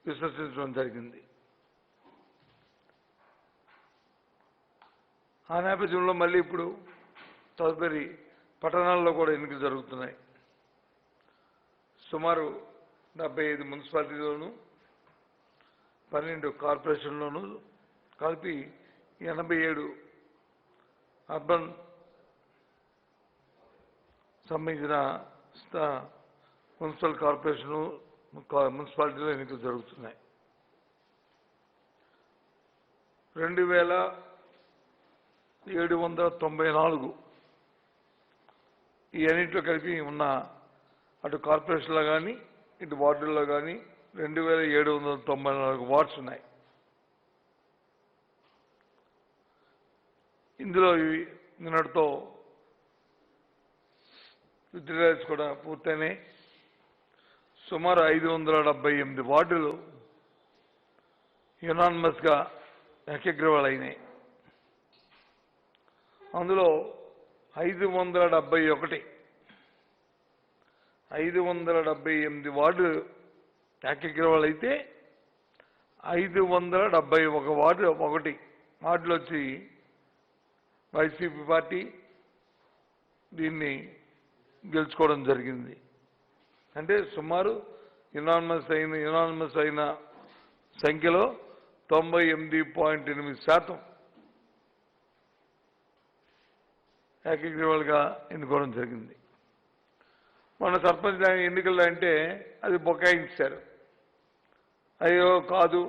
విశ్వసించడం జరిగింది. ఆ నేపథ్యంలో మళ్ళీ ఇప్పుడు తదుపరి పట్టణాల్లో కూడా ఎన్నికలు జరుగుతున్నాయి. సుమారు 75 మున్సిపాలిటీలోను 12 కార్పొరేషన్లోను కలిపి 87 అర్బన్ సంబంధించిన మున్సిపల్ కార్పొరేషను మున్సిపాలిటీలో ఎన్నికలు జరుగుతున్నాయి. 2794 ఈ అన్నింటిలో కలిపి ఉన్న అటు కార్పొరేషన్లో కానీ ఇటు వార్డుల్లో కానీ 2794 వార్డ్స్ ఉన్నాయి. ఇందులో నిన్నటితో విత్డ్రాయల్స్ కూడా పూర్తయినాయి. సుమారు 578 వార్డులు యునానిమస్గా ఏకగ్రీవాలైనాయి. అందులో 578 వార్డులు ఏకగ్రీవాలైతే 571 వార్డులు వచ్చి వైసీపీ పార్టీ దీన్ని గెలుచుకోవడం జరిగింది. అంటే సుమారు యునానిమస్ అయిన సంఖ్యలో 98.8% ఏకగ్రీవాలుగా ఎన్నుకోవడం జరిగింది. మన సర్పంచ్ ఎన్నికల్లో అంటే అది బొకాయించారు. అయ్యో కాదు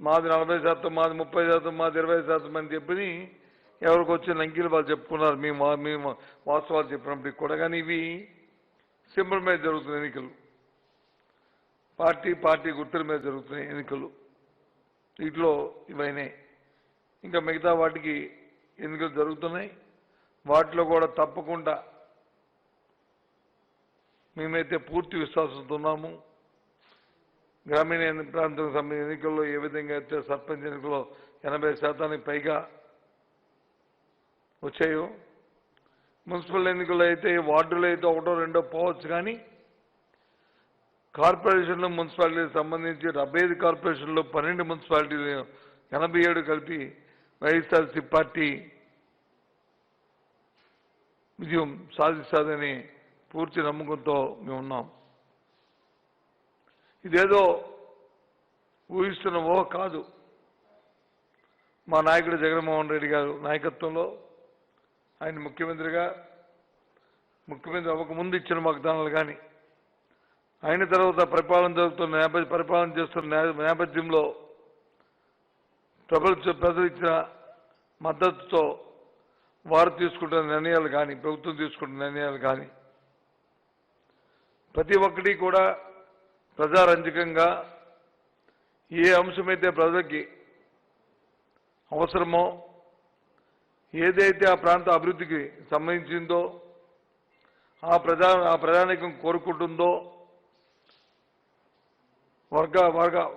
మాది 40%, మాది 30%, మాది 20% అని చెప్పి ఎవరికి వచ్చిన అంకెలు వాళ్ళు చెప్పుకున్నారు. మేము వాస్తవాలు చెప్పినప్పటికి కూడా. కానీ ఇవి సింబల్ మీద జరుగుతున్న ఎన్నికలు, పార్టీ గుర్తుల మీద జరుగుతున్న ఎన్నికలు. వీటిలో ఇవైనా ఇంకా మిగతా వాటికి ఎన్నికలు జరుగుతున్నాయి. వాటిలో కూడా తప్పకుండా మేమైతే పూర్తి విశ్వాసంతో ఉన్నాము. గ్రామీణ ప్రాంతానికి సంబంధించిన ఎన్నికల్లో ఏ విధంగా అయితే సర్పంచ్ ఎన్నికల్లో 80% పైగా వచ్చాయో, మున్సిపల్ ఎన్నికల్లో అయితే వార్డులో అయితే 1-2 పోవచ్చు. కానీ కార్పొరేషన్లు మున్సిపాలిటీకి సంబంధించి 75 కార్పొరేషన్లు 12 మున్సిపాలిటీలు 87 కలిపి వైఎస్ఆర్సీ పార్టీ విజయం సాధిస్తుందని పూర్తి నమ్మకంతో మేము ఉన్నాం. ఇదేదో ఊహిస్తున్న కాదు. మా నాయకుడు జగన్మోహన్ రెడ్డి గారు నాయకత్వంలో ఆయన ముఖ్యమంత్రి అవ్వకముందు ఇచ్చిన వాగ్దానాలు కానీ, అయిన తర్వాత పరిపాలన చేస్తున్న నేపథ్యంలో ప్రజలు ఇచ్చిన మద్దతుతో వారు తీసుకుంటున్న నిర్ణయాలు కానీ, ప్రభుత్వం తీసుకుంటున్న నిర్ణయాలు కానీ ప్రతి ఒక్కటి కూడా ప్రజారంజకంగా ఏ అంశమైతే ప్రజలకి అవసరమో, ఏదైతే ఆ ప్రాంత అభివృద్ధికి సంబంధించిందో, ఆ ప్రజానీకం కోరుకుంటుందో,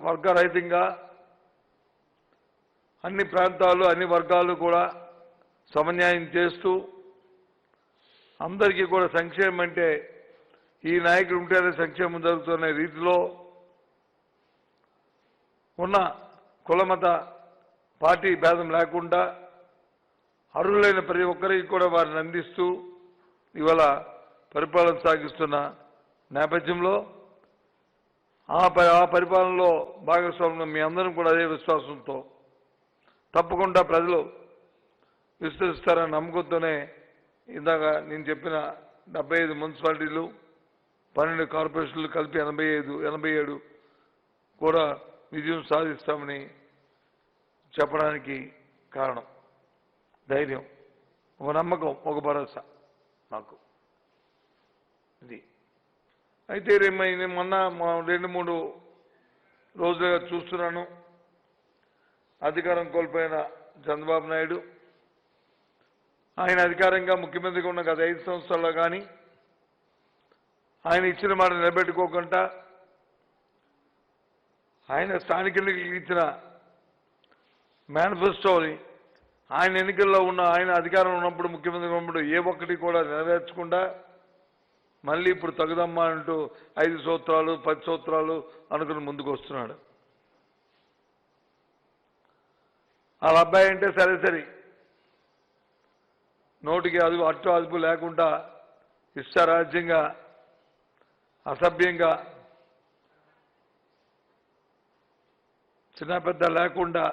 వర్గరహితంగా అన్ని ప్రాంతాలు అన్ని వర్గాలు కూడా సమన్యాయం చేస్తూ అందరికీ కూడా సంక్షేమం అంటే ఈ నాయకుడు ఉంటేనే సంక్షేమం జరుగుతున్న రీతిలో ఉన్న కులమత పార్టీ భేదం లేకుండా అర్హులైన ప్రతి ఒక్కరికి కూడా వారిని అందిస్తూ ఇవాళ పరిపాలన సాగిస్తున్న నేపథ్యంలో ఆ పరిపాలనలో భాగస్వామ్యం మీ అందరం కూడా అదే విశ్వాసంతో తప్పకుండా ప్రజలు విస్తరిస్తారని నమ్మకంతోనే ఇందాక నేను చెప్పిన 75 మున్సిపాలిటీలు 12 కార్పొరేషన్లు కలిపి 87 కూడా విజయం సాధిస్తామని చెప్పడానికి కారణం ధైర్యం, ఒక నమ్మకం, ఒక భరోసా నాకు ఇది. అయితే మొన్న 2-3 రోజులుగా చూస్తున్నాను, అధికారం కోల్పోయిన చంద్రబాబు నాయుడు ఆయన అధికారంగా ముఖ్యమంత్రిగా ఉన్న గత 5 సంవత్సరాల్లో కానీ ఆయన ఇచ్చిన మాట నిలబెట్టుకోకుండా ఆయన స్థానిక ఎన్నికలకు ఇచ్చిన మేనిఫెస్టోని ఆయన ఎన్నికల్లో ఉన్న ఆయన అధికారం ఉన్నప్పుడు ముఖ్యమంత్రిగా ఉన్నప్పుడు ఏ ఒక్కటి కూడా నెరవేర్చకుండా మళ్ళీ ఇప్పుడు తగుదమ్మా అంటూ 5 సంవత్సరాలు 10 సంవత్సరాలు అనుకుని ముందుకు వస్తున్నాడు. వాళ్ళ అబ్బాయి అంటే సరే సరే నోటికి అట్టు అదుపు లేకుండా ఇష్టారాజ్యంగా అసభ్యంగా చిన్న పెద్ద లేకుండా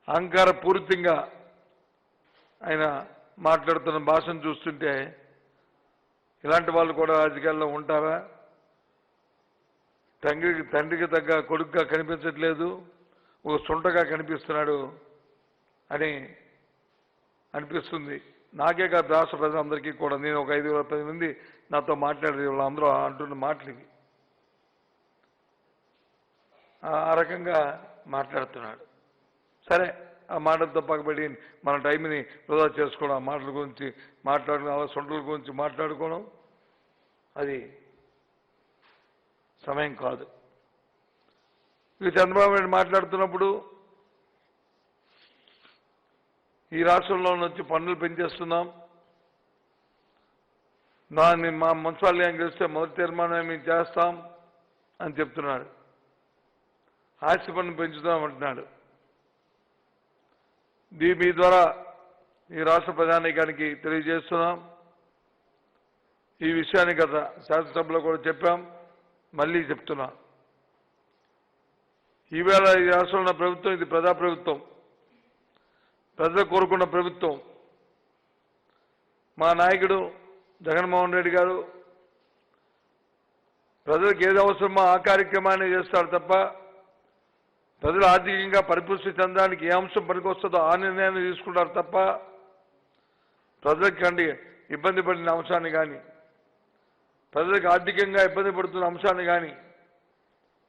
అహంకార పూరితంగా ఆయన మాట్లాడుతున్న భాషను చూస్తుంటే ఇలాంటి వాళ్ళు కూడా రాజకీయాల్లో ఉంటారా? తండ్రికి తగ్గ కొడుకుగా కనిపించట్లేదు, ఓ సొంటగా కనిపిస్తున్నాడు అని అనిపిస్తుంది. నాకే కాదు రాష్ట్ర ప్రజలందరికీ కూడా. నేను ఒక 510 మంది నాతో మాట్లాడే వాళ్ళందరూ అంటున్న మాటలకి ఆ రకంగా మాట్లాడుతున్నాడు. సరే, ఆ మాటలతో పక్కబడి మన టైంని వృధా చేసుకోవడం, ఆ మాటల గురించి మాట్లాడుకోవడం, అలా సొంటల గురించి మాట్లాడుకోవడం అది సమయం కాదు. ఇక చంద్రబాబు నాయుడు మాట్లాడుతున్నప్పుడు ఈ రాష్ట్రంలో నుంచి పన్నులు పెంచేస్తున్నాం, దాన్ని మా మున్సిపాలిటీ గెలిస్తే మొదటి తీర్మానం మేము చేస్తాం అని చెప్తున్నాడు. ఆస్తి పన్ను పెంచుతామంటున్నాడు. మీ ద్వారా ఈ రాష్ట్ర ప్రజానీకానికి తెలియజేస్తున్నాం. ఈ విషయాన్ని గత శాసనసభలో కూడా చెప్పాం, మళ్ళీ చెప్తున్నా. ఈవేళ ఈ రాష్ట్రంలో ఉన్న ప్రభుత్వం ఇది ప్రజాప్రభుత్వం, ప్రజలు కోరుకున్న ప్రభుత్వం. మా నాయకుడు జగన్మోహన్ రెడ్డి గారు ప్రజలకు ఏది అవసరమో ఆ కార్యక్రమాన్ని చేస్తాడు తప్ప ప్రజలు ఆర్థికంగా పరిపుష్టి చెందడానికి ఏ అంశం పనికొస్తుందో ఆ నిర్ణయాన్ని తీసుకుంటారు తప్ప ప్రజలకి ఇబ్బంది పడిన అంశాన్ని కానీ ప్రజలకు ఆర్థికంగా ఇబ్బంది పడుతున్న అంశాన్ని కానీ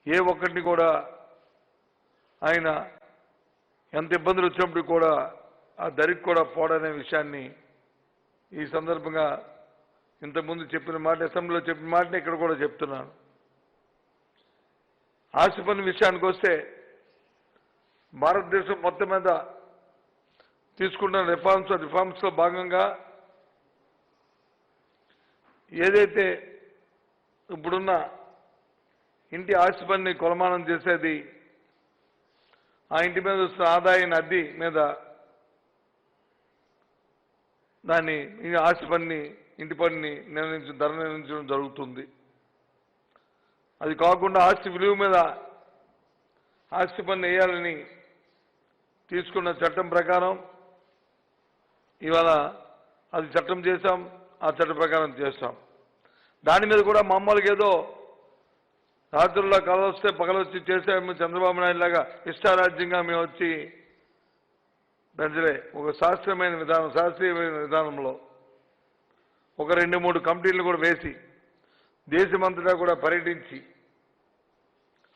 ఏ ఒక్కటిని కూడా ఆయన ఎంత ఇబ్బందులు వచ్చినప్పుడు కూడా ఆ దరికి కూడా పోడనే విషయాన్ని ఈ సందర్భంగా ఇంతకుముందు చెప్పిన మాట, అసెంబ్లీలో చెప్పిన మాటని ఇక్కడ కూడా చెప్తున్నాను. ఆస్తి పన్ను విషయానికి వస్తే భారతదేశం మొత్తం మీద తీసుకున్న రిఫార్మ్స్లో భాగంగా ఏదైతే ఇప్పుడున్న ఇంటి ఆస్తి పన్నుని కొలమానం చేసేది, ఆ ఇంటి మీద వస్తున్న ఆదాయాన్ని అద్దె మీద దాన్ని ఆస్తి పన్నుని ఇంటి పన్నుని ధర నిర్ణయించడం జరుగుతుంది. అది కాకుండా ఆస్తి విలువ మీద ఆస్తి పన్ను వేయాలని తీసుకున్న చట్టం ప్రకారం ఇవాళ అది చట్టం చేశాం, ఆ చట్ట ప్రకారం చేస్తాం. దాని మీద కూడా మామూలుగా ఏదో రాత్రుల్లో కలవస్తే పగలొచ్చి చేసాము చంద్రబాబు నాయుడు లాగా ఇష్టారాజ్యంగా మేము వచ్చి పెంచలే. ఒక శాస్త్రీయమైన విధానంలో ఒక 2-3 కమిటీలను కూడా వేసి దేశమంతటా కూడా పర్యటించి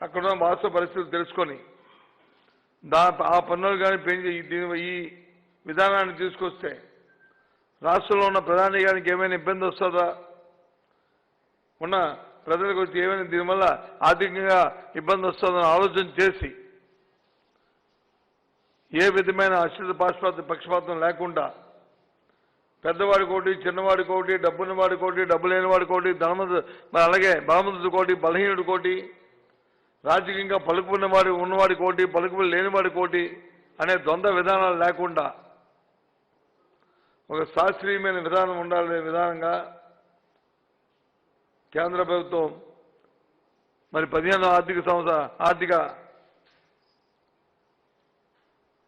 అక్కడ వాస్తవ పరిస్థితులు తెలుసుకొని ఆ పన్నులు కానీ పెంచి ఈ విధానాన్ని తీసుకొస్తే రాష్ట్రంలో ఉన్న ప్రధానికానికి ఏమైనా ఇబ్బంది వస్తుందా, ఉన్న ప్రజలకు వచ్చి ఏమైనా దీనివల్ల ఆర్థికంగా ఇబ్బంది వస్తుందని ఆలోచన చేసి ఏ విధమైన అశ్రిత పక్షపాతం లేకుండా పెద్దవాడి కోటి, చిన్నవాడి కోటి, డబ్బున్నవాడి కోటి, డబ్బు లేనివాడి కోటి, అలాగే బలవంతుడి కోటి, బలహీనుడి కోటి, రాజకీయంగా ఉన్నవాడి కోటి, పలుకుబడి లేనివాడి కోటి అనే ద్వంద్వ విధానాలు లేకుండా ఒక శాస్త్రీయమైన విధానం ఉండాలనే విధానంగా కేంద్ర ప్రభుత్వం మరి 15వ ఆర్థిక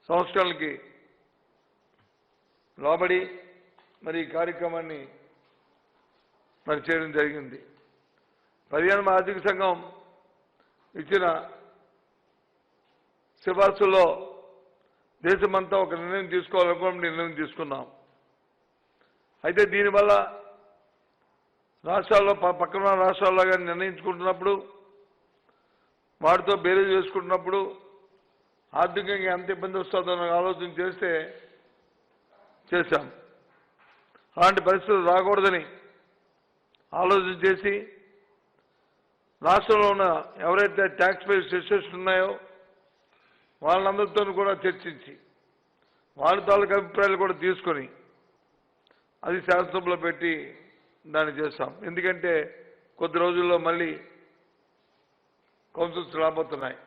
సంస్కరణలకి లోబడి మరి ఈ కార్యక్రమాన్ని మరి చేయడం జరిగింది. 15వ ఆర్థిక సంఘం ఇచ్చిన సిఫార్సుల్లో దేశమంతా ఒక నిర్ణయం తీసుకోవాలనుకున్న నిర్ణయం తీసుకున్నాం. అయితే దీనివల్ల రాష్ట్రాల్లో పక్కన రాష్ట్రాల్లో కానీ నిర్ణయించుకుంటున్నప్పుడు వాటితో బేరీజు చేసుకుంటున్నప్పుడు ఆర్థికంగా ఎంత ఇబ్బంది వస్తుందో ఆలోచన చేశాం. అలాంటి పరిస్థితులు రాకూడదని ఆలోచన చేసి రాష్ట్రంలో ఉన్న ఎవరైతే ట్యాక్స్ పేయర్స్ అసోసియేషన్ ఉన్నాయో వాళ్ళందరితో కూడా చర్చించి వాళ్ళ తాలూకు అభిప్రాయాలు కూడా తీసుకొని అది శాసనసభలో పెట్టి దాన్ని చేస్తాం. ఎందుకంటే కొద్ది రోజుల్లో మళ్ళీ కౌన్సిల్స్ రాబోతున్నాయి.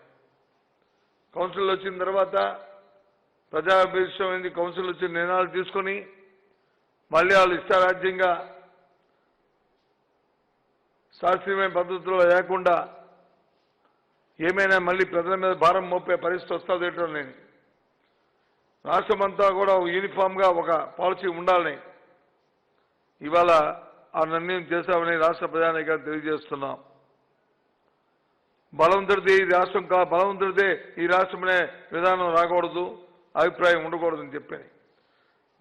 కౌన్సిల్ వచ్చిన తర్వాత ప్రజాభిష్టమైంది కౌన్సిల్ వచ్చి నిర్ణయాలు తీసుకొని మళ్ళీ వాళ్ళు ఇష్టారాజ్యంగా శాస్త్రీయమైన పద్ధతిలో లేకుండా ఏమైనా మళ్ళీ ప్రజల మీద భారం మోపే పరిస్థితి వస్తుందేటో నేను రాష్ట్రమంతా కూడా యూనిఫామ్గా ఒక పాలసీ ఉండాలని ఇవాళ ఆ నిర్ణయం చేశామని రాష్ట్ర ప్రజానీకానికి తెలియజేస్తున్నాం. బలవంతుడిది ఈ రాష్ట్రం బలవంతుడిదే ఈ రాష్ట్రమనే విధానం రాకూడదు, అభిప్రాయం ఉండకూడదని చెప్పాను.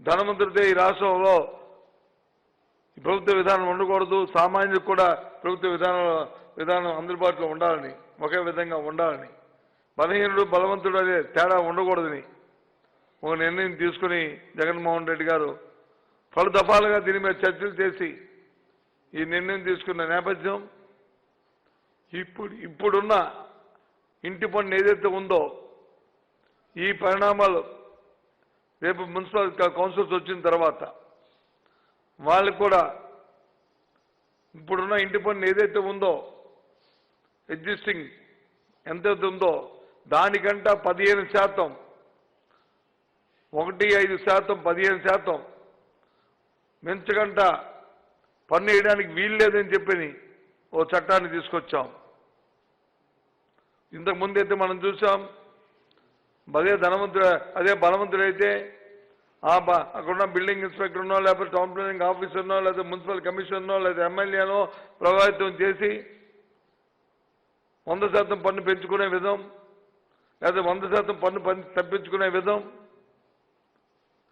ధనవంతుడిదే ఈ రాష్ట్రంలో ప్రభుత్వ విధానం ఉండకూడదు, సామాన్యులకు కూడా ప్రభుత్వ విధానం అందుబాటులో ఉండాలని, ఒకే విధంగా ఉండాలని, బలహీనుడు బలవంతుడు అనే తేడా ఉండకూడదని ఒక నిర్ణయం తీసుకుని జగన్మోహన్ రెడ్డి గారు పలు దఫాలుగా దీని మీద చర్చలు చేసి ఈ నిర్ణయం తీసుకున్న నేపథ్యం ఇప్పుడున్న ఇంటి పన్ను ఏదైతే ఉందో ఈ పరిణామాలు రేపు మున్సిపల్ కౌన్సిల్స్ వచ్చిన తర్వాత వాళ్ళకు కూడా ఇప్పుడున్న ఇంటి పన్ను ఏదైతే ఉందో ఎగ్జిస్టింగ్ ఎంతైతే ఉందో దానికంట 15%, 1.5%, 15% మించకంట పన్ను వేయడానికి వీలు లేదని చెప్పని ఓ చట్టాన్ని తీసుకొచ్చాం. ఇంతకుముందైతే మనం చూసాం అదే బలవంతుడైతే అక్కడున్న బిల్డింగ్ ఇన్స్పెక్టర్నో లేకపోతే టౌన్ ప్లానింగ్ ఆఫీసర్నో లేదా మున్సిపల్ కమిషనర్నో లేదా ఎమ్మెల్యేనో ప్రభావితం చేసి 100% పన్ను పెంచుకునే విధం లేదా 100% పన్ను తప్పించుకునే విధం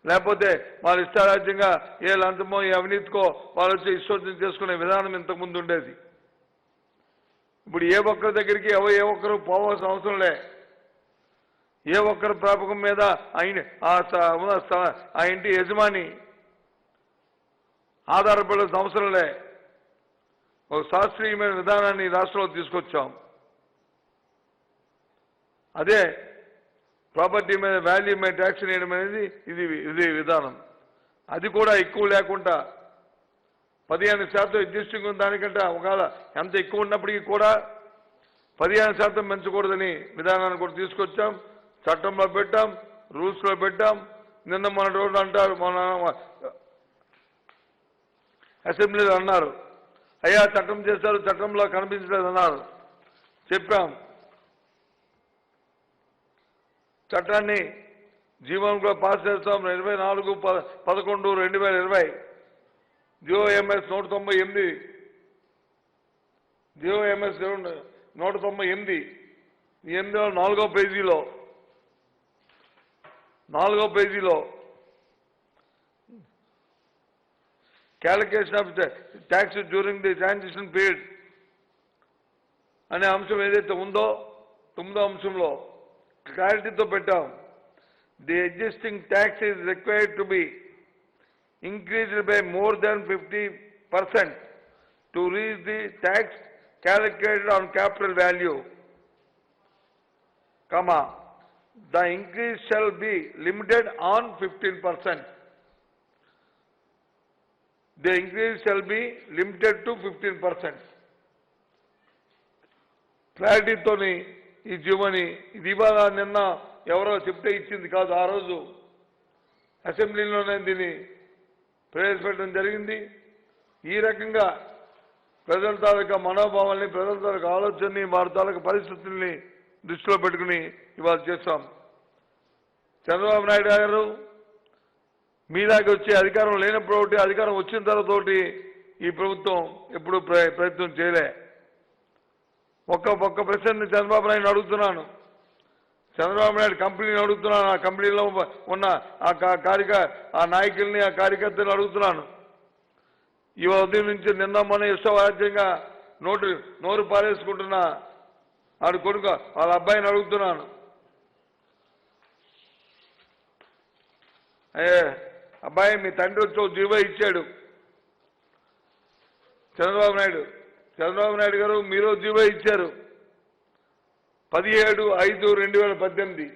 లేకపోతే వాళ్ళు ఇష్టారాజ్యంగా ఏ లంచమో ఏ అవినీతికో వాళ్ళు వచ్చి ఇష్టం చేసుకునే విధానం ఇంతకుముందు ఉండేది. ఇప్పుడు ఏ ఒక్కరి దగ్గరికి ఏ ఒక్కరు పోవాల్సిన అవసరం లే, ఏ ఒక్కరి ప్రాపకం మీద ఆ ఇంటి యజమాని ఆధారపడాల్సిన అవసరం లే. ఒక శాస్త్రీయమైన విధానాన్ని రాష్ట్రంలో తీసుకొచ్చాం. అదే ప్రాపర్టీ మీద వాల్యూ మీద ట్యాక్స్ వేయడం అనేది ఇది విధానం. అది కూడా ఎక్కువ లేకుండా 15% ఎగ్జిస్టింగ్ ఉన్న దానికంటే ఒకవేళ ఎంత ఎక్కువ ఉన్నప్పటికీ కూడా 15% పెంచకూడదని విధానాన్ని కూడా తీసుకొచ్చాం, చట్టంలో పెట్టాం, రూల్స్లో పెట్టాం. నిన్న మన రోజు అంటారు, మన అసెంబ్లీలో అన్నారు, అయ్యా చట్టం చేశారు చట్టంలో కనిపించలేదన్నారు. చెప్పాం చట్టాన్ని జీవోలో పాస్ చేస్తాం. 24/11/2020 GOMS 198 GOMS 198 4వ పేజీలో calculation of tax during the transition period అనే అంశం ఏదైతే ఉందో 9వ అంశంలో క్లారిటీతో పెట్టాం. The existing tax is required to be increased by more than 50% to reach the tax calculated on capital value, the increase shall be limited on 15%. The increase shall be limited to 15%. Clarity తోని ఈ జీవోని ఇది ఇవాళ నిన్న ఎవరో చెప్తే ఇచ్చింది కాదు, ఆ రోజు అసెంబ్లీలోనే దీన్ని ప్రవేశపెట్టడం జరిగింది. ఈ రకంగా ప్రజల తాలూకా మనోభావాల్ని, ప్రజల తాలూకా ఆలోచనని, వారి తాలూకా పరిస్థితుల్ని దృష్టిలో పెట్టుకుని ఇవాళ చేస్తాం. చంద్రబాబు నాయుడు గారు మీలాగా వచ్చే అధికారం లేనప్పుడు ఒకటి, అధికారం వచ్చిన తర్వాత ఒకటి ఈ ప్రభుత్వం ఎప్పుడూ ప్రయత్నం చేయలే. ఒక్క ప్రశ్నని చంద్రబాబు నాయుడు అడుగుతున్నాను, చంద్రబాబు నాయుడు కంపెనీని అడుగుతున్నాను, ఆ కంపెనీలో ఉన్న ఆ నాయకుల్ని, ఆ కార్యకర్తలను అడుగుతున్నాను. ఈ ఉదయం నుంచి నిన్న మొన్న ఇష్టవాద్యంగా నోరు పారేసుకుంటున్న ఆడు కొడుకు వాళ్ళ అబ్బాయిని అడుగుతున్నాను, అబ్బాయి మీ తండ్రి వచ్చి జీవో ఇచ్చాడు చంద్రబాబు నాయుడు గారు, మీరు జీవో ఇచ్చారు 17/5/2018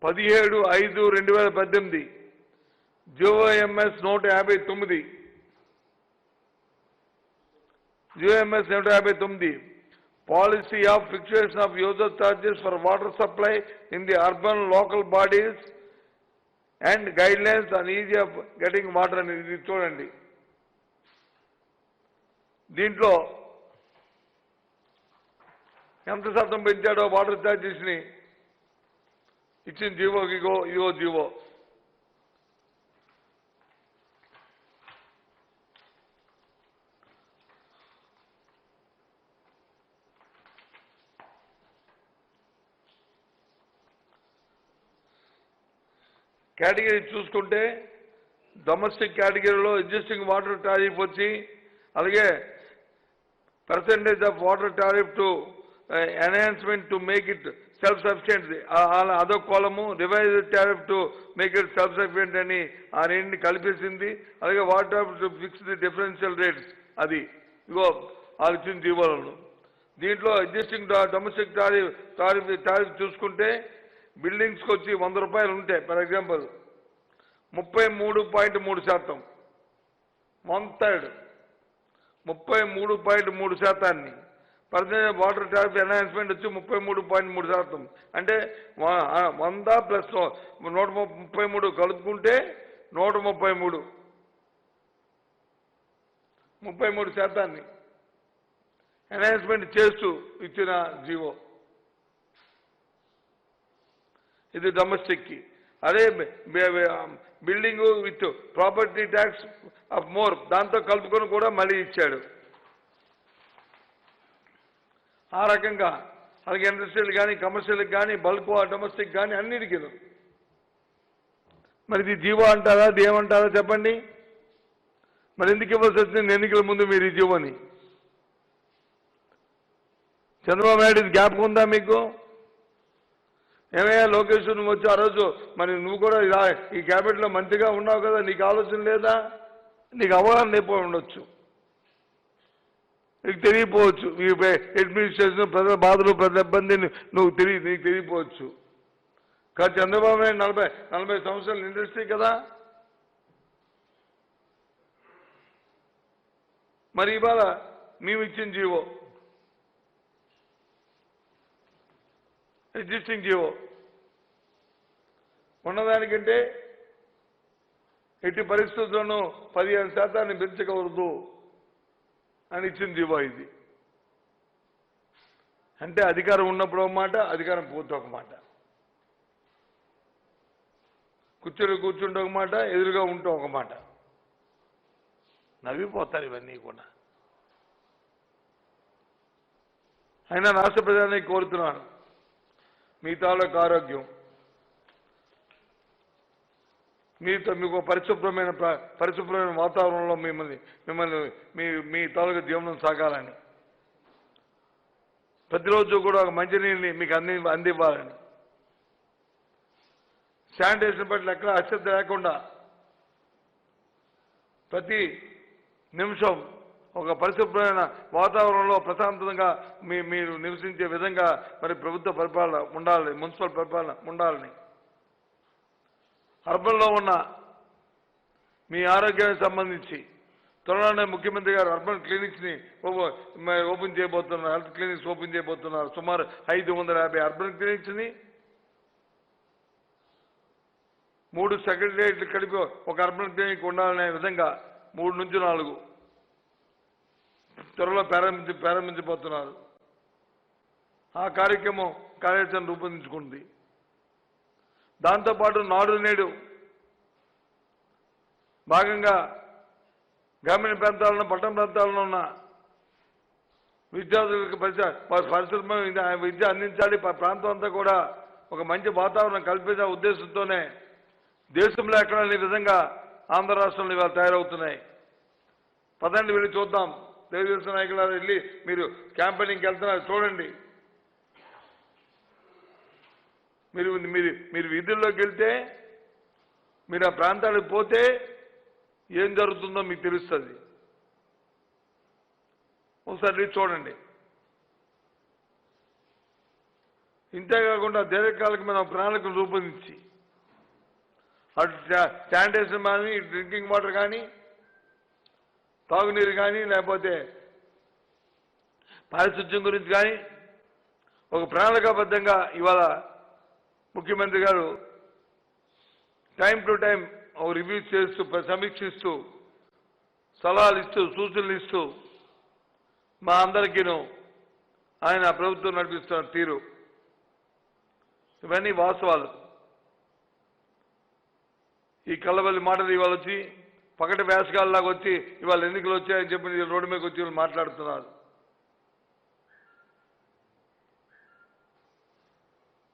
17/5/2018 GOMS 159 policy of fixation of user charges for water supply in the urban local bodies and guidelines on ease of getting water అనేది చూడండి. దీంట్లో ఎంత శాతం పెంచాడో వాటర్ ఛార్జెస్ని ఇచ్చిన జీవోకి ఇగో జీవో. కేటగిరీ చూసుకుంటే డొమెస్టిక్ కేటగిరీలో ఎగ్జిస్టింగ్ వాటర్ టారిఫ్ వచ్చి అలాగే percentage of water tariff to enhancement to make it self sufficient అదొక కాలము, revised tariff to make it self sufficient అని ఆ రెండింటిని కలిపేసింది. అలాగే water to fix the differential rates అది ఇగో వాళ్ళు ఇచ్చిన జీవోలను. దీంట్లో ఎగ్జిస్టింగ్ డొమెస్టిక్ టారిఫ్ చూసుకుంటే బిల్డింగ్స్కి వచ్చి 100 రూపాయలు ఉంటాయి. For example 33.3%, 1/3 33.3%. Percentage water tariff enhancement వచ్చి 33.3%. అంటే 100 ప్లస్ 133 కలుపుకుంటే 133% ఎన్హాన్స్మెంట్ చేస్తూ ఇచ్చిన జీవో ఇది డొమెస్టిక్కి. అదే building with property tax of more దాంతో కలుపుకొని కూడా మళ్ళీ ఇచ్చాడు. ఆ రకంగా అలాగే ఇండస్ట్రియల్ కానీ కమర్షియల్కి కానీ బల్క్ డొమెస్టిక్ కానీ అన్నిటికీ. మరి ఇది జీవో అంటారా ఏమంటారా చెప్పండి? మరి ఎందుకు ఇవ్వాల్సి వచ్చింది ఎన్నికల ముందు మీరు ఈ జీవోని? చంద్రబాబు నాయుడు ఇది జ్ఞాపకం ఉందా మీకు? ఏమయ్యా లోకేష్ నువ్వు వచ్చి ఆ రోజు మరి నువ్వు కూడా ఈ క్యాబినెట్లో మంత్రిగా ఉన్నావు కదా, నీకు ఆలోచన లేదా? నీకు అవగాహన లేకపోయి ఉండొచ్చు, నీకు తెలియపోవచ్చు. ఈ అడ్మినిస్ట్రేషన్ ప్రజల బాధలు ప్రజల ఇబ్బందిని నీకు తెలియపోవచ్చు. కానీ చంద్రబాబు నాయుడు 40 సంవత్సరాల ఇండస్ట్రీ కదా. మరి ఇవాళ మేము ఇచ్చిన జీవో ఎగ్జిస్టింగ్ జీవో ఉన్నదానికంటే ఎట్టి పరిస్థితుల్లోనూ 15% పెంచకూడదు అని ఇచ్చిన జీవో ఇది. అంటే అధికారం ఉన్నప్పుడు ఒక మాట, అధికారం పోతే ఒక మాట, కూర్చుంటే ఒక మాట, ఎదురుగా ఉంటే ఒక మాట. నవ్విపోతారు ఇవన్నీ కూడా. అయినా రాష్ట్ర ప్రజలని కోరుతున్నాను, మీ తాలూకు ఆరోగ్యం, మీకు పరిశుభ్రమైన వాతావరణంలో మిమ్మల్ని మీ తాలూకు జీవనం సాగాలని, ప్రతిరోజు కూడా ఒక మంచినీళ్ళని మీకు అందివ్వాలని, శానిటేషన్ పట్ల ఎక్కడ అశ్రద్ధ లేకుండా ప్రతి నిమిషం ఒక పరిశుభ్రమైన వాతావరణంలో ప్రశాంతంగా మీరు నివసించే విధంగా మరి ప్రభుత్వ పరిపాలన ఉండాలని, మున్సిపల్ పరిపాలన ఉండాలని, అర్బన్లో ఉన్న మీ ఆరోగ్యానికి సంబంధించి త్వరలోనే ముఖ్యమంత్రి గారు అర్బన్ క్లినిక్స్ని ఓపెన్ చేయబోతున్నారు, హెల్త్ క్లినిక్స్ ఓపెన్ చేయబోతున్నారు. సుమారు 550 అర్బన్ క్లినిక్స్ని 3 సెక్రటరియట్లు కలిపి ఒక అర్బన్ క్లినిక్ ఉండాలనే విధంగా 3 నుంచి 4 త్వరలో ప్రారంభించబోతున్నారు. ఆ కార్యాచరణ రూపొందించుకుంది. దాంతోపాటు నాడు నేడు భాగంగా గ్రామీణ ప్రాంతాలను పట్టణ ప్రాంతాల్లో ఉన్న విద్యార్థులకు పరిశుభ్రమైన విద్య అందించాలి. ప్రాంతం అంతా కూడా ఒక మంచి వాతావరణం కల్పించే ఉద్దేశంతోనే దేశంలో ఎక్కడ ఈ విధంగా ఆంధ్ర రాష్ట్రంలో ఇవాళ తయారవుతున్నాయి. పదండి వెళ్ళి చూద్దాం. తెలుగుదేశం నాయకులు వెళ్ళి మీరు క్యాంపెయినింగ్కి వెళ్తున్నారు, చూడండి. మీరు వీధుల్లోకి వెళ్తే, మీరు ఆ ప్రాంతాలకు పోతే ఏం జరుగుతుందో మీకు తెలుస్తుంది. ఒకసారి చూడండి. ఇంతేకాకుండా దీర్ఘకాలిక మీద ప్రణాళికను రూపొందించి అటు శానిటేషన్ కానీ, డ్రింకింగ్ వాటర్ కానీ, తాగునీరు కానీ, లేకపోతే పారిశుద్ధ్యం గురించి కానీ ఒక ప్రణాళికాబద్ధంగా ఇవాళ ముఖ్యమంత్రి గారు టైం టు టైం ఒక రివ్యూ చేస్తూ సమీక్షిస్తూ సలహాలు ఇస్తూ సూచనలు ఇస్తూ మా అందరికీను ఆయన ప్రభుత్వం నడిపిస్తున్న తీరు ఇవన్నీ వాస్తవాలు. ఈ కళ్ళబల్లి మాటలు ఇవాళ వచ్చి పకటి వేసగాళ్ళలాగా వచ్చి ఇవాళ ఎన్నికలు వచ్చాయని చెప్పి రోడ్డు మీదకి వచ్చి వాళ్ళు మాట్లాడుతున్నారు.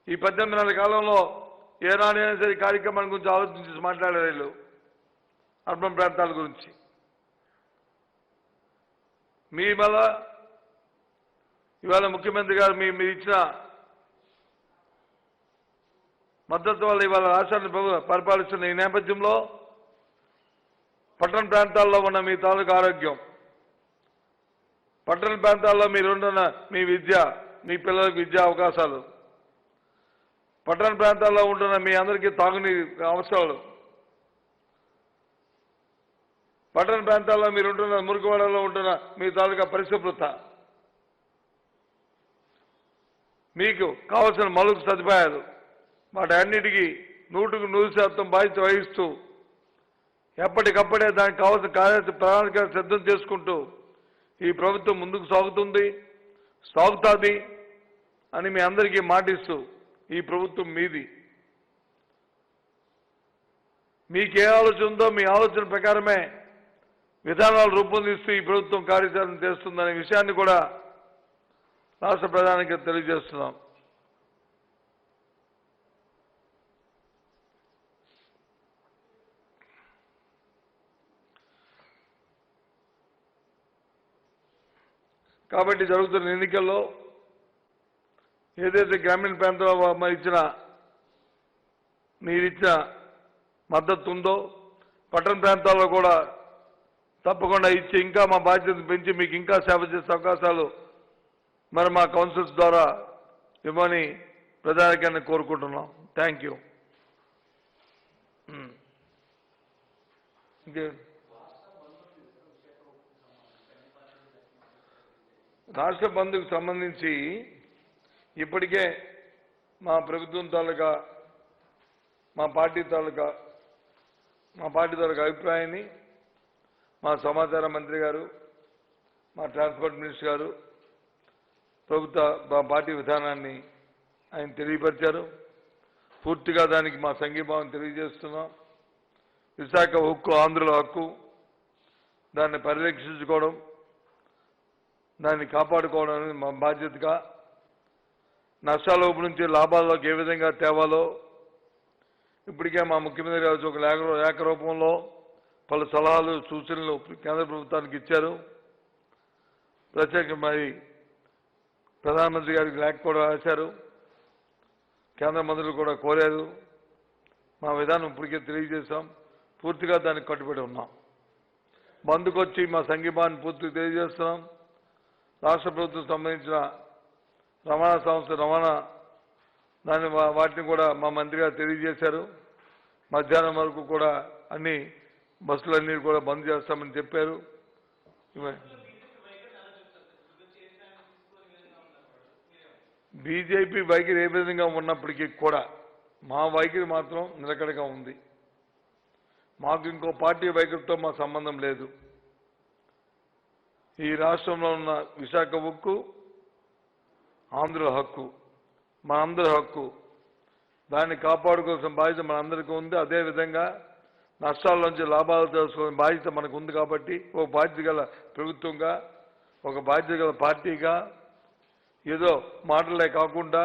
ఈ 18 నెలల కాలంలో ఏ నాడైనా సరే కార్యక్రమాల గురించి ఆలోచించి మాట్లాడారు వీళ్ళు అర్బన్ ప్రాంతాల గురించి. మీ వల్ల ఇవాళ ముఖ్యమంత్రి గారు మీరు ఇచ్చిన మద్దతు వల్ల ఇవాళ రాష్ట్రాన్ని పరిపాలిస్తున్న ఈ నేపథ్యంలో పట్టణ ప్రాంతాల్లో ఉన్న మీ తాలూకు ఆరోగ్యం, పట్టణ ప్రాంతాల్లో మీరుంటున్న మీ విద్య, మీ పిల్లలకు విద్యా అవకాశాలు, పట్టణ ప్రాంతాల్లో ఉంటున్న మీ అందరికీ తాగునీరు అవసరాలు, పట్టణ ప్రాంతాల్లో మీరు ఉంటున్న మురుగువాడలో ఉంటున్న మీ తాలూకా పరిశుభ్రత, మీకు కావలసిన మౌలిక సదుపాయాలు, వాటి అన్నిటికీ 100% బాధ్యత వహిస్తూ ఎప్పటికప్పుడే దానికి కావాల్సిన ప్రణాళిక సిద్ధం చేసుకుంటూ ఈ ప్రభుత్వం ముందుకు సాగుతుంది అని మీ అందరికీ మాటిస్తూ ఈ ప్రభుత్వం మీది. మీకే ఆలోచన ఉందో మీ ఆలోచన ప్రకారమే విధానాలు రూపొందిస్తూ ఈ ప్రభుత్వం కార్యాచరణ చేస్తుందనే విషయాన్ని కూడా రాష్ట్ర ప్రధానికి తెలియజేస్తున్నాం. కాబట్టి జరుగుతున్న ఎన్నికల్లో ఏదైతే గ్రామీణ ప్రాంతంలో మీరిచ్చిన మద్దతు ఉందో పట్టణ ప్రాంతాల్లో కూడా తప్పకుండా ఇచ్చి ఇంకా మా బాధ్యత పెంచి మీకు ఇంకా సేవ చేసే అవకాశాలు మరి మా కౌన్సిల్స్ ద్వారా ఇవ్వని ప్రధానికాన్ని కోరుకుంటున్నాం. Thank you. రాష్ట్ర బంద్కు సంబంధించి ఇప్పటికే మా ప్రభుత్వం తాలూకా మా పార్టీ తాలూకా అభిప్రాయాన్ని మా సమాచార మంత్రి గారు, మా ట్రాన్స్పోర్ట్ మినిస్టర్ గారు మా పార్టీ విధానాన్ని ఆయన తెలియపరిచారు. పూర్తిగా దానికి మా సంఘీభావం తెలియజేస్తున్నాం. విశాఖ హక్కు ఆంధ్రుల హక్కు, దాన్ని పరిరక్షించుకోవడం, దాన్ని కాపాడుకోవడం అనేది మా బాధ్యతగా, నష్టాల వైపు నుంచి లాభాల్లోకి ఏ విధంగా తేవాలో ఇప్పటికే మా ముఖ్యమంత్రి గారు ఒక లేఖ రూపంలో పలు సలహాలు సూచనలు కేంద్ర ప్రభుత్వానికి ఇచ్చారు. ప్రత్యేక మరి ప్రధానమంత్రి గారికి లేఖ కూడా రాశారు. కేంద్ర మంత్రులు కూడా కోరారు. మా విధానం ఇప్పటికే తెలియజేశాం. పూర్తిగా దానికి కట్టుబడి ఉన్నాం. బంద్కు వచ్చి మా సంఘీభావాన్ని పూర్తిగా తెలియజేస్తున్నాం. రాష్ట్ర ప్రభుత్వం సంబంధించిన రవాణా సంస్థ వాటిని కూడా మా మంత్రి గారు తెలియజేశారు. మధ్యాహ్నం వరకు కూడా అన్ని బస్సులన్నీ కూడా బంద్ చేస్తామని చెప్పారు. బీజేపీ వైఖరి ఏ విధంగా ఉన్నప్పటికీ కూడా మా వైఖరి మాత్రం నిలకడగా ఉంది. మాకు ఇంకో పార్టీ వైఖరితో మా సంబంధం లేదు. ఈ రాష్ట్రంలో ఉన్న విశాఖ ఉక్కు ఆంధ్రుల హక్కు, మా అందరి హక్కు, దాన్ని కాపాడుకోవాల్సిన బాధ్యత మనందరికీ ఉంది. అదేవిధంగా నష్టాల నుంచి లాభాలు తెలుసుకోవాల్సిన బాధ్యత మనకు ఉంది. కాబట్టి ఒక బాధ్యత గల ప్రభుత్వంగా, ఒక బాధ్యత గల పార్టీగా ఏదో మాటలే కాకుండా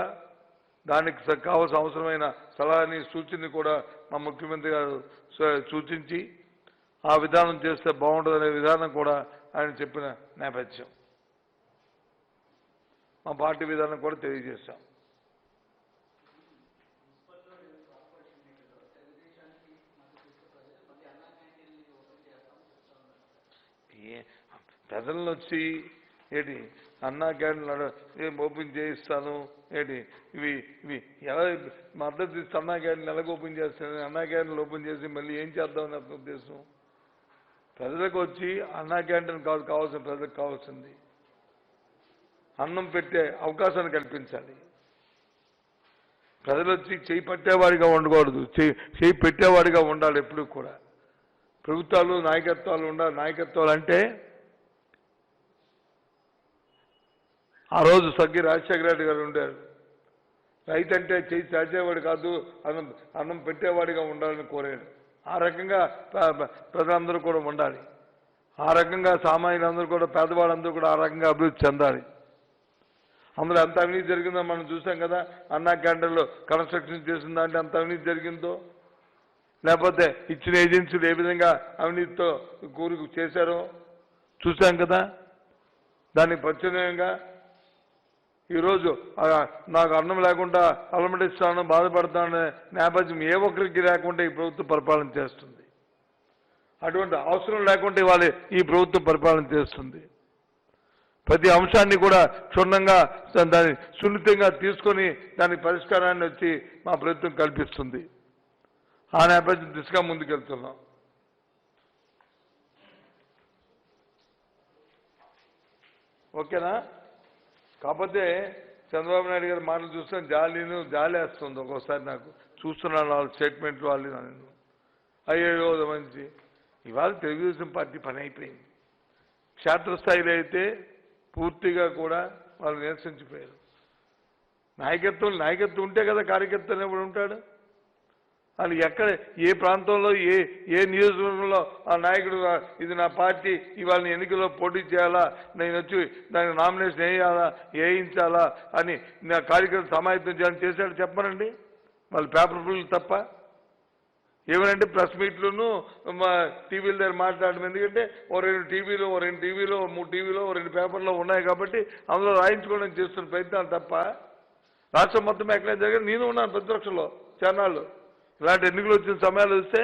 దానికి కావాల్సిన అవసరమైన సలహాని సూచనని కూడా మా ముఖ్యమంత్రి గారు సూచించి ఆ విధానం చేస్తే బాగుంటుందనే విధానం కూడా ఆయన చెప్పిన నేపథ్యం. మా పార్టీ విధానం కూడా తెలియజేశాం. ప్రజలను వచ్చి ఏంటి అన్నా క్యాంటీన్ ఓపెన్ చేయిస్తాను ఏంటి ఇవి ఎలా మద్దతు ఇస్తే అన్నా క్యాంటీన్ ఎలాగ ఓపెన్ చేస్తాను, అన్నా క్యాంటీన్లు ఓపెన్ చేసి మళ్ళీ ఏం చేద్దామని అర్థం ఉద్దేశం. ప్రజలకు వచ్చి అన్నా క్యాంటీన్ కావాల్సిన ప్రజలకు కావాల్సింది అన్నం పెట్టే అవకాశాన్ని కల్పించాలి. ప్రజలు వచ్చి చేయి పట్టేవాడిగా ఉండకూడదు, చేయి పెట్టేవాడిగా ఉండాలి ఎప్పుడు కూడా. ప్రభుత్వాలు నాయకత్వాలు ఉండాలి. నాయకత్వాలు అంటే ఆ రోజు సగ్గి రాజశేఖర రెడ్డి గారు ఉండారు. రైతు అంటే చేయి చాచేవాడు కాదు, అన్నం పెట్టేవాడిగా ఉండాలని కోరాడు. ఆ రకంగా ప్రజలందరూ కూడా ఉండాలి. ఆ రకంగా సామాన్యులందరూ కూడా, పేదవాళ్ళందరూ కూడా ఆ రకంగా అభివృద్ధి చెందాలి. అందులో ఎంత అవినీతి జరిగిందో మనం చూసాం కదా. అన్నా క్యాంటీన్లో కన్స్ట్రక్షన్ చేసిన దాంట్లో ఎంత అవినీతి జరిగిందో, లేకపోతే ఇచ్చిన ఏజెన్సీలు ఏ విధంగా అవినీతితో కూరుకు చేశారో చూసాం కదా. దానికి ప్రత్యేకంగా ఈరోజు నాకు అన్నం లేకుండా అలమటిస్తాను, బాధపడతాను నేపథ్యం ఏ ఒక్కరికి లేకుండా ఈ ప్రభుత్వం పరిపాలన చేస్తుంది. అటువంటి అవసరం లేకుండా ఇవాళ ఈ ప్రభుత్వం పరిపాలన చేస్తుంది. ప్రతి అంశాన్ని కూడా క్షుణ్ణంగా దాన్ని సున్నితంగా తీసుకొని దాని పరిష్కారాన్ని వచ్చి మా ప్రభుత్వం కల్పిస్తుంది. ఆ నేపథ్యం దిశగా ముందుకెళ్తున్నాం. ఓకేనా? కాకపోతే చంద్రబాబు నాయుడు గారి మాటలు చూస్తే జాలేస్తుంది ఒక్కోసారి. నాకు చూస్తున్నాను వాళ్ళ స్టేట్మెంట్లు, వాళ్ళు అయ్యో మంచి. ఇవాళ తెలుగుదేశం పార్టీ పని అయిపోయింది. క్షేత్రస్థాయిలో అయితే పూర్తిగా కూడా వాళ్ళు నిరసించిపోయారు. నాయకత్వం ఉంటే కదా కార్యకర్తలు ఎవడు ఉంటాడు. వాళ్ళు ఎక్కడ ఏ ప్రాంతంలో ఏ నియోజకవర్గంలో ఆ నాయకుడు ఇది నా పార్టీ, ఇవాళ ఎన్నికల్లో పోటీ చేయాలా, నేను వచ్చి దానికి నామినేషన్ వేయించాలా అని నా కార్యకర్తలు సమాయత్తం చేయాలని చేశాడు చెప్పనండి. వాళ్ళు పేపర్ ఫుల్ తప్ప ఏమనంటే ప్రెస్ మీట్లను టీవీల దగ్గర మాట్లాడడం. ఎందుకంటే ఓ 2 టీవీలో 3 టీవీలో 2 పేపర్లో ఉన్నాయి కాబట్టి అందులో రాయించుకోవడం చేస్తున్న ప్రయత్నాలు తప్ప రాష్ట్రం మొత్తం ఎక్కడ జరిగింది. నేను ఉన్నాను ప్రతిపక్షంలో చాన్నాళ్ళు. ఇలాంటి ఎన్నికలు వచ్చిన సమయాలు వస్తే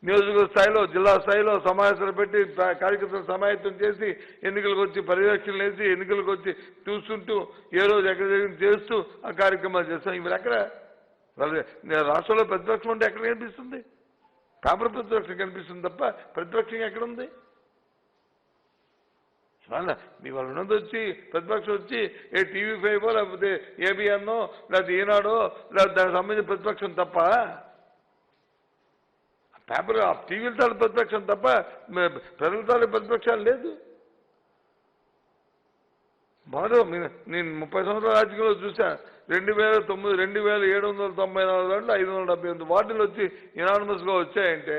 నియోజకవర్గ స్థాయిలో, జిల్లా స్థాయిలో సమావేశాలు పెట్టి కార్యకర్తలు సమాయత్తం చేసి ఎన్నికలకు వచ్చి పర్యవేక్షణలు వేసి ఎన్నికలకు వచ్చి చూస్తుంటూ ఏ రోజు ఎక్కడ జరిగింది చేస్తూ ఆ కార్యక్రమాలు చేస్తాం. ఇవి ఎక్కడ రాష్ట్రంలో ప్రతిపక్షం ఉంటే ఎక్కడ కనిపిస్తుంది? పేపర్ ప్రతిపక్షం కనిపిస్తుంది తప్ప ప్రతిపక్షం ఎక్కడుంది? మీ వాళ్ళు ఉన్నది వచ్చి ప్రతిపక్షం వచ్చి ఏ TV5 లేకపోతే ABNో లేకపోతే ఈనాడో లేకపోతే దానికి సంబంధించిన ప్రతిపక్షం తప్ప పేపర్ టీవీల తాలూ ప్రతిపక్షం తప్ప ప్రజల తాలూ ప్రతిపక్షాలు లేదు. బాగా నేను 30 సంవత్సరాల రాజకీయంలో చూశాను. 2009 2794 దాంట్లో 578 వార్డులు వచ్చి యునానిమస్గా వచ్చాయంటే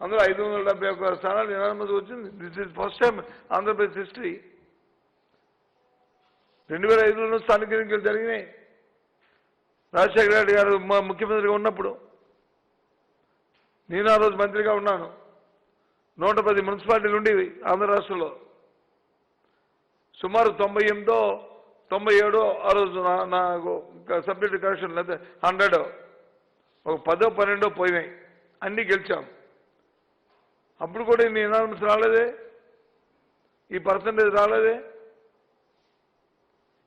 అందులో 571 స్థానాలు యునానిమస్గా వచ్చింది. This is first time Andhra Pradesh history. 2005లో స్థానిక ఎన్నికలు జరిగినాయి. రాజశేఖర రెడ్డి గారు ముఖ్యమంత్రిగా ఉన్నప్పుడు నేను ఆ రోజు మంత్రిగా ఉన్నాను. 110 మున్సిపాలిటీలు ఉండేవి ఆంధ్ర రాష్ట్రంలో. సుమారు 98 ఆ రోజు నాకు సబ్జెక్ట్ కరెక్షన్ లేదా 100 ఒక 10 12 పోయినాయి. అన్నీ గెలిచాం. అప్పుడు కూడా ఇన్ని ఎనాలిసిస్ రాలేదే, ఈ పర్సంటేజ్ రాలేదే.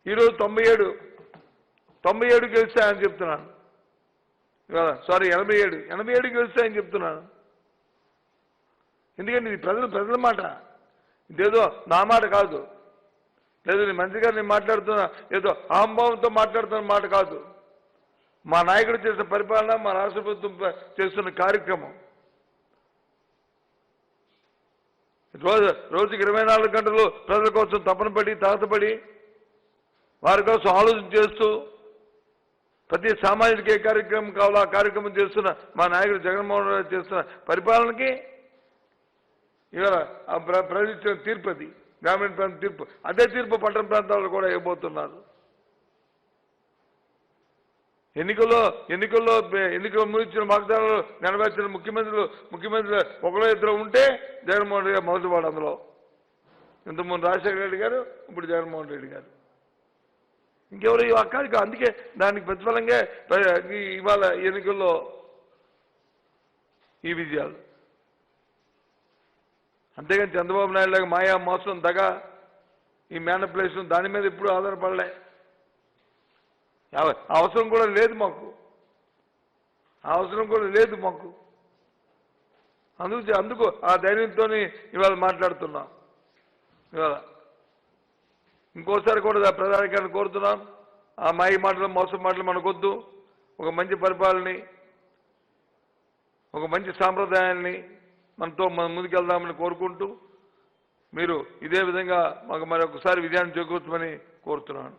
ఈరోజు 97 గెలిచాయని చెప్తున్నాను. సారీ 87 గెలిచాయని చెప్తున్నాను. ఎందుకంటే ఇది ప్రజల మాట, ఇదేదో నా మాట కాదు. లేదు నేను మంత్రిగా నేను మాట్లాడుతున్నా ఏదో ఆంభావంతో మాట్లాడుతున్న మాట కాదు. మా నాయకుడు చేసిన పరిపాలన, మా రాష్ట్ర ప్రభుత్వం చేస్తున్న కార్యక్రమం. రోజుకి 24 గంటలు ప్రజల కోసం తపన పడి తాతపడి వారి కోసం ఆలోచన చేస్తూ ప్రతి సామాజిక ఏ కార్యక్రమం కావాలో ఆ కార్యక్రమం చేస్తున్న మా నాయకుడు జగన్మోహన్ రెడ్డి చేస్తున్న పరిపాలనకి ఇవాళ ప్రజలు ఇచ్చిన తీర్పు, అది గ్రామీణ ప్రాంత తీర్పు. అదే తీర్పు పట్టణ ప్రాంతాల్లో కూడా ఇవ్వబోతున్నారు. ఎన్నికల్లో ఇచ్చిన వాగ్దానాలు నెరవేర్చిన ముఖ్యమంత్రులు ఒకరో ఇద్దరు ఉంటే జగన్మోహన్ రెడ్డి గారు మొదటివాడు. అందులో ఇంతకుముందు రాజశేఖర రెడ్డి గారు, ఇప్పుడు జగన్మోహన్ రెడ్డి గారు. ఇంకెవరు ఈ అక్కడికి. అందుకే దానికి ప్రతిఫలంగా ఇవాళ ఎన్నికల్లో ఈ విజయాలు. అంతేగాని చంద్రబాబు నాయుడు లాగా మాయా మోసం దగా ఈ మ్యానిపులేషన్ దాని మీద ఎప్పుడు ఆధారపడలే. అవసరం కూడా లేదు మాకు. అందుకు ఆ ధైర్యంతో ఇవాళ మాట్లాడుతున్నాం. ఇవాళ ఇంకోసారి కూడా ప్రధానికాన్ని కోరుతున్నాం, ఆ మాయ మాటలు మోసం మాటలు మనకొద్దు. ఒక మంచి పరిపాలనని, ఒక మంచి సాంప్రదాయాల్ని మనతో ముందుకెళ్దామని కోరుకుంటూ మీరు ఇదే విధంగా మాకు మరొకసారి విజయాన్ని చేకూర్చమని కోరుతున్నాను.